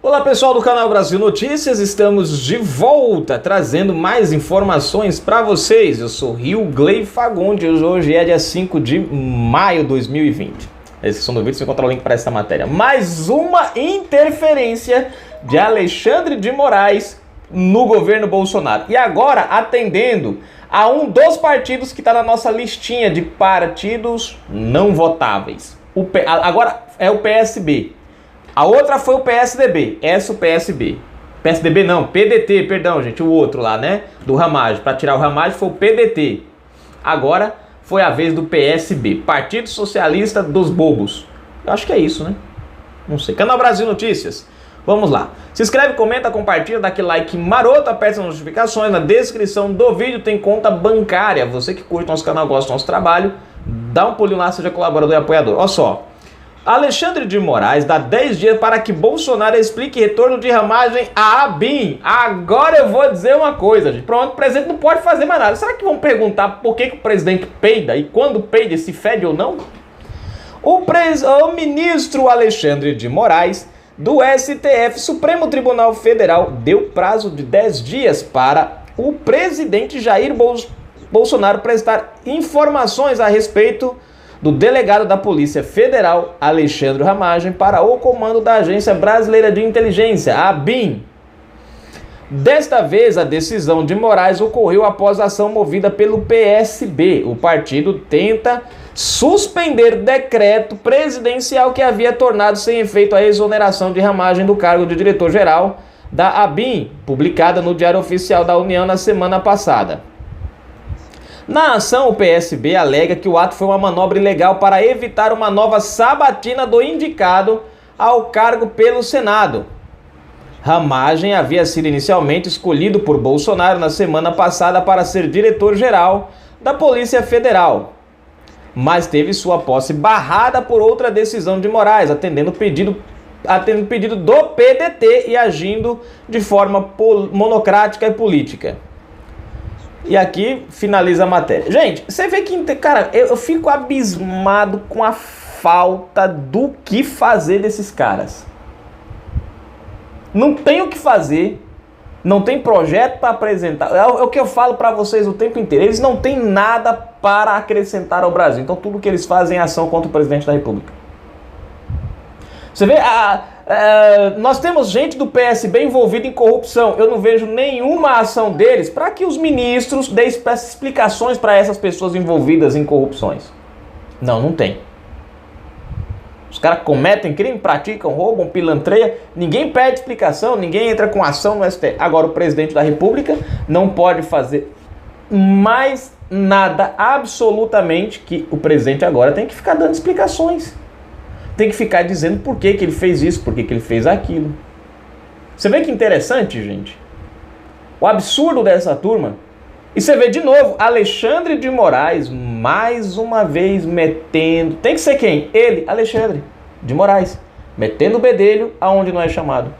Olá pessoal do canal Brasil Notícias, estamos de volta trazendo mais informações para vocês. Eu sou Rilgley Fagundes, hoje é dia 5 de maio de 2020. Na descrição do vídeo você encontra o link para essa matéria. Mais uma interferência de Alexandre de Moraes no governo Bolsonaro. E agora atendendo a um dos partidos que está na nossa listinha de partidos não votáveis. Agora é o PSB. A outra foi o PSDB, essa o PSB. PSDB não, PDT, perdão, gente, o outro lá, né? Do Ramagem. Para tirar o Ramagem foi o PDT. Agora foi a vez do PSB, Partido Socialista dos Bobos. Eu acho que é isso, né? Não sei. Canal Brasil Notícias. Vamos lá. Se inscreve, comenta, compartilha, dá aquele like maroto, aperta as notificações. Na descrição do vídeo tem conta bancária. Você que curte nosso canal, gosta do nosso trabalho, dá um pulinho lá, seja colaborador e apoiador. Olha só. Alexandre de Moraes dá 10 dias para que Bolsonaro explique retorno de Ramagem à ABIN. Agora eu vou dizer uma coisa, gente. Pronto, o presidente não pode fazer mais nada. Será que vão perguntar por que o presidente peida e quando peida se fede ou não? O ministro Alexandre de Moraes, do STF, Supremo Tribunal Federal, deu prazo de 10 dias para o presidente Jair Bolsonaro prestar informações a respeito do delegado da Polícia Federal, Alexandre Ramagem, para o comando da Agência Brasileira de Inteligência, a ABIN. Desta vez, a decisão de Moraes ocorreu após a ação movida pelo PSB. O partido tenta suspender decreto presidencial que havia tornado sem efeito a exoneração de Ramagem do cargo de diretor-geral da ABIN, publicada no Diário Oficial da União na semana passada. Na ação, o PSB alega que o ato foi uma manobra ilegal para evitar uma nova sabatina do indicado ao cargo pelo Senado. Ramagem havia sido inicialmente escolhido por Bolsonaro na semana passada para ser diretor-geral da Polícia Federal, mas teve sua posse barrada por outra decisão de Moraes, atendendo pedido do PDT e agindo de forma monocrática e política. E aqui finaliza a matéria. Gente, você vê que, cara, eu fico abismado com a falta do que fazer desses caras. Não tem o que fazer, não tem projeto para apresentar. É o que eu falo para vocês o tempo inteiro. Eles não têm nada para acrescentar ao Brasil. Então tudo que eles fazem é ação contra o presidente da República. Você vê, nós temos gente do PSB envolvida em corrupção. Eu não vejo nenhuma ação deles para que os ministros deem explicações para essas pessoas envolvidas em corrupções. Não tem. Os caras cometem crime, praticam, roubam, pilantreia. Ninguém pede explicação, ninguém entra com ação no STF. Agora o presidente da República não pode fazer mais nada, absolutamente, que o presidente agora tem que ficar dando explicações. Tem que ficar dizendo por que ele fez isso, por que ele fez aquilo. Você vê que interessante, gente? O absurdo dessa turma. E você vê de novo, Alexandre de Moraes, mais uma vez metendo... Tem que ser quem? Ele, Alexandre de Moraes. Metendo o bedelho aonde não é chamado.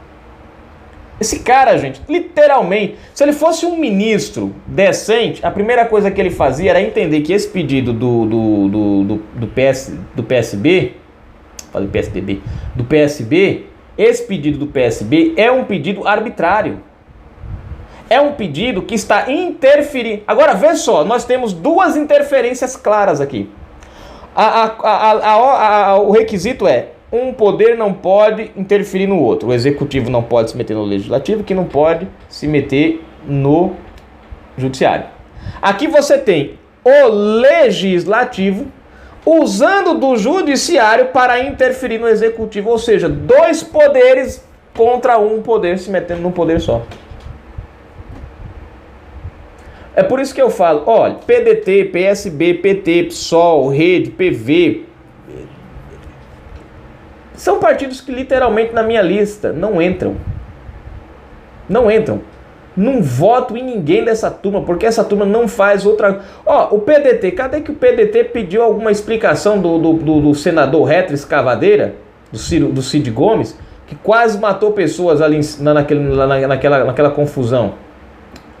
Esse cara, gente, literalmente, se ele fosse um ministro decente, a primeira coisa que ele fazia era entender que esse pedido do PSB... Falei PSDB, do PSB, esse pedido do PSB é um pedido arbitrário. É um pedido que está interferindo. Agora, vê só, nós temos duas interferências claras aqui. O requisito é, um poder não pode interferir no outro. O executivo não pode se meter no legislativo, que não pode se meter no judiciário. Aqui você tem o legislativo usando do judiciário para interferir no executivo, ou seja, dois poderes contra um poder se metendo num poder só. É por isso que eu falo, olha, PDT, PSB, PT, PSOL, Rede, PV, são partidos que literalmente na minha lista não entram. Não entram. Não voto em ninguém dessa turma, porque essa turma não faz outra... o PDT, cadê que o PDT pediu alguma explicação do senador Retra Escavadeira, do Cid Gomes, que quase matou pessoas ali naquela confusão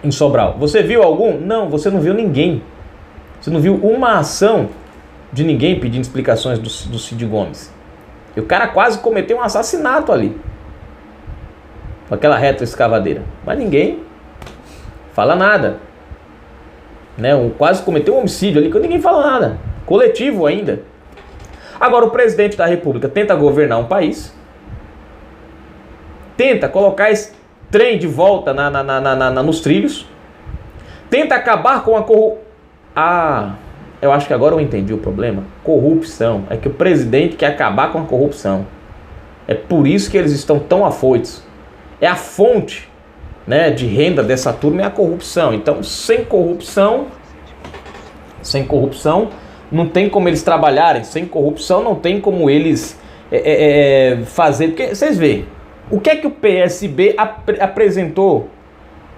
em Sobral? Você viu algum? Não, você não viu ninguém. Você não viu uma ação de ninguém pedindo explicações do Cid Gomes. E o cara quase cometeu um assassinato ali. com aquela retroescavadeira. Mas ninguém fala nada. Né? Quase cometeu um homicídio ali, que ninguém fala nada. Coletivo ainda. Agora o presidente da República tenta governar um país, tenta colocar esse trem de volta nos trilhos, tenta acabar com a corrupção. Eu acho que agora eu entendi o problema. Corrupção. É que o presidente quer acabar com a corrupção. É por isso que eles estão tão afoitos. É a fonte, né, de renda dessa turma é a corrupção. Então, sem corrupção, não tem como eles trabalharem. Sem corrupção, não tem como eles fazer. Porque vocês veem, o que é que o PSB apresentou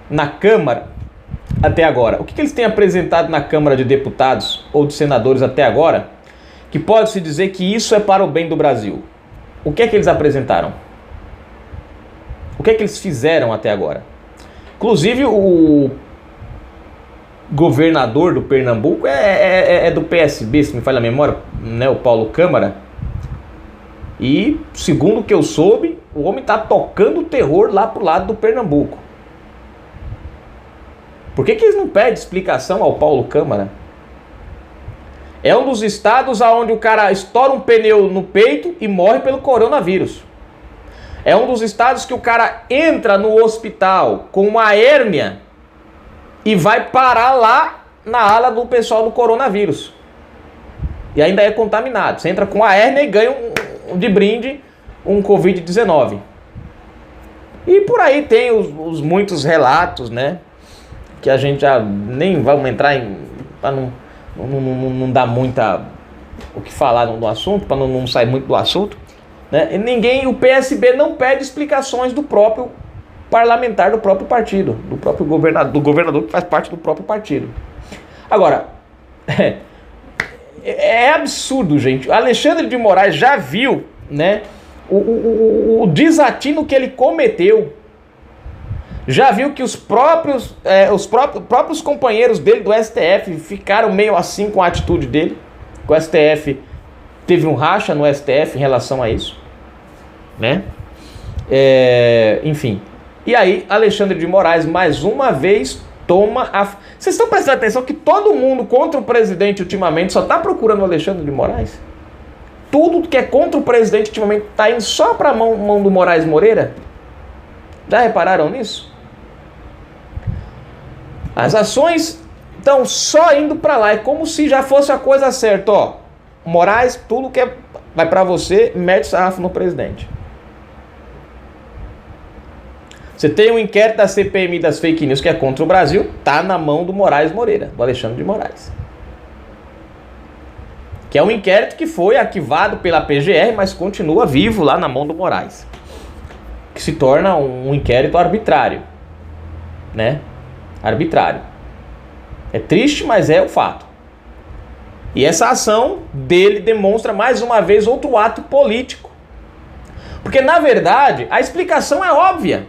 na Câmara até agora? O que eles têm apresentado na Câmara de Deputados ou de Senadores até agora, que pode-se dizer que isso é para o bem do Brasil? O que é que eles apresentaram? O que é que eles fizeram até agora? Inclusive o governador do Pernambuco é do PSB, se me falha a memória, né, o Paulo Câmara. E, segundo o que eu soube, o homem está tocando terror lá pro lado do Pernambuco. Por que eles não pedem explicação ao Paulo Câmara? É um dos estados onde o cara estoura um pneu no peito e morre pelo coronavírus. É um dos estados que o cara entra no hospital com uma hérnia e vai parar lá na ala do pessoal do coronavírus. E ainda é contaminado. Você entra com a hérnia e ganha de brinde um Covid-19. E por aí tem os muitos relatos, né? Que a gente já nem vamos entrar em... para não dar muita o que falar no assunto, para não sair muito do assunto, né? O PSB não pede explicações do próprio parlamentar do próprio partido, do governador que faz parte do próprio partido. Agora, é absurdo, gente. Alexandre de Moraes já viu, né, o desatino que ele cometeu. Já viu que os próprios companheiros dele do STF ficaram meio assim com a atitude dele. O STF teve um racha no STF em relação a isso, né? Enfim. E aí, Alexandre de Moraes, mais uma vez, toma a... Vocês estão prestando atenção que todo mundo contra o presidente ultimamente só está procurando o Alexandre de Moraes? Tudo que é contra o presidente ultimamente está indo só para a mão do Moraes Moreira? Já repararam nisso? As ações estão só indo para lá. É como se já fosse a coisa certa. Ó, Moraes, tudo que vai para você, mete sarrafo no presidente. Você tem um inquérito da CPMI das fake news que é contra o Brasil, tá na mão do Moraes Moreira, do Alexandre de Moraes. Que é um inquérito que foi arquivado pela PGR, mas continua vivo lá na mão do Moraes. Que se torna um inquérito arbitrário, né? Arbitrário. É triste, mas é o fato. E essa ação dele demonstra mais uma vez outro ato político. Porque na verdade a explicação é óbvia.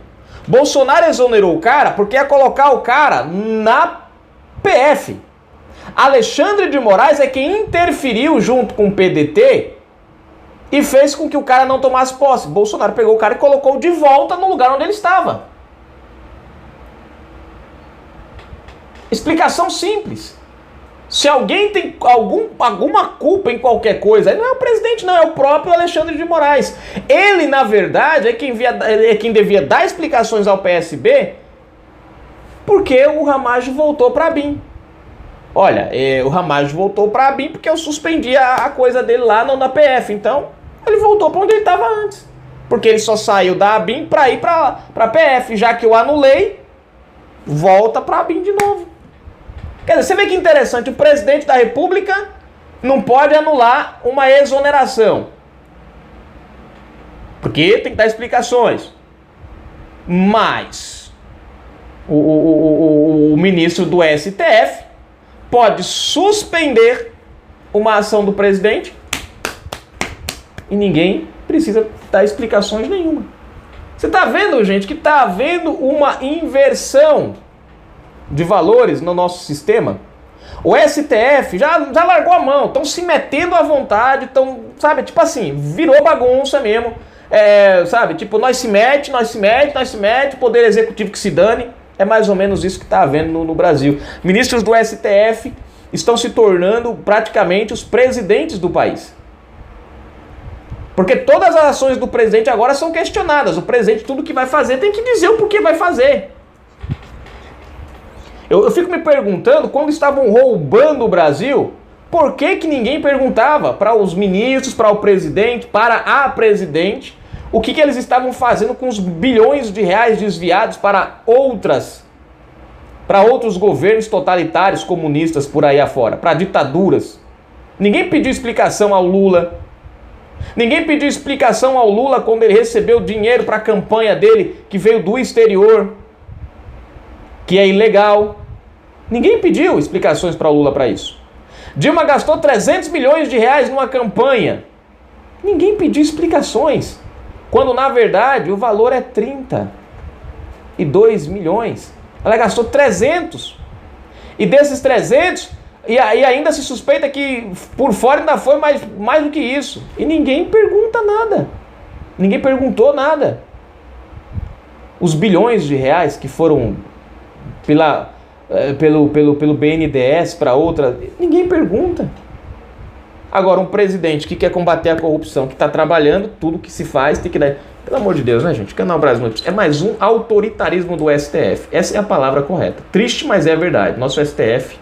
Bolsonaro exonerou o cara porque ia colocar o cara na PF. Alexandre de Moraes é quem interferiu junto com o PDT e fez com que o cara não tomasse posse. Bolsonaro pegou o cara e colocou de volta no lugar onde ele estava. Explicação simples. Se alguém tem alguma culpa em qualquer coisa, não é o presidente, não, é o próprio Alexandre de Moraes. Ele, na verdade, é quem devia dar explicações ao PSB, porque o Ramagem voltou para a BIM. Olha, o Ramagem voltou para a BIM porque eu suspendi a coisa dele lá na PF. Então, ele voltou para onde ele estava antes. Porque ele só saiu da ABIM para ir para a PF. Já que eu anulei, volta para a ABIM de novo. Quer dizer, você vê que interessante, o presidente da República não pode anular uma exoneração. Porque tem que dar explicações. Mas o ministro do STF pode suspender uma ação do presidente e ninguém precisa dar explicações nenhuma. Você está vendo, gente, que está havendo uma inversão de valores no nosso sistema? O STF já largou a mão, estão se metendo à vontade, estão, sabe, tipo assim, virou bagunça mesmo. sabe, tipo, nós se mete, o poder executivo que se dane. É mais ou menos isso que está havendo no Brasil. Ministros do STF estão se tornando praticamente os presidentes do país. Porque todas as ações do presidente agora são questionadas. O presidente, tudo que vai fazer, tem que dizer o porquê vai fazer. Eu fico me perguntando, quando estavam roubando o Brasil, por que ninguém perguntava para os ministros, para o presidente, para a presidente, o que eles estavam fazendo com os bilhões de reais desviados para outros governos totalitários, comunistas por aí afora, para ditaduras. Ninguém pediu explicação ao Lula. Ninguém pediu explicação ao Lula quando ele recebeu dinheiro para a campanha dele, que veio do exterior, que é ilegal. Ninguém pediu explicações para o Lula para isso. Dilma gastou 300 milhões de reais numa campanha. Ninguém pediu explicações. Quando, na verdade, o valor é 32 milhões. Ela gastou 300. E desses 300, e ainda se suspeita que por fora ainda foi mais do que isso. E ninguém pergunta nada. Ninguém perguntou nada. Os bilhões de reais que foram pelo BNDES para outra, ninguém pergunta. Agora, um presidente que quer combater a corrupção, que está trabalhando, tudo que se faz tem que dar. Pelo amor de Deus, né, gente? Canal Brasil Notícias é mais um autoritarismo do STF. Essa é a palavra correta. Triste, mas é verdade. Nosso STF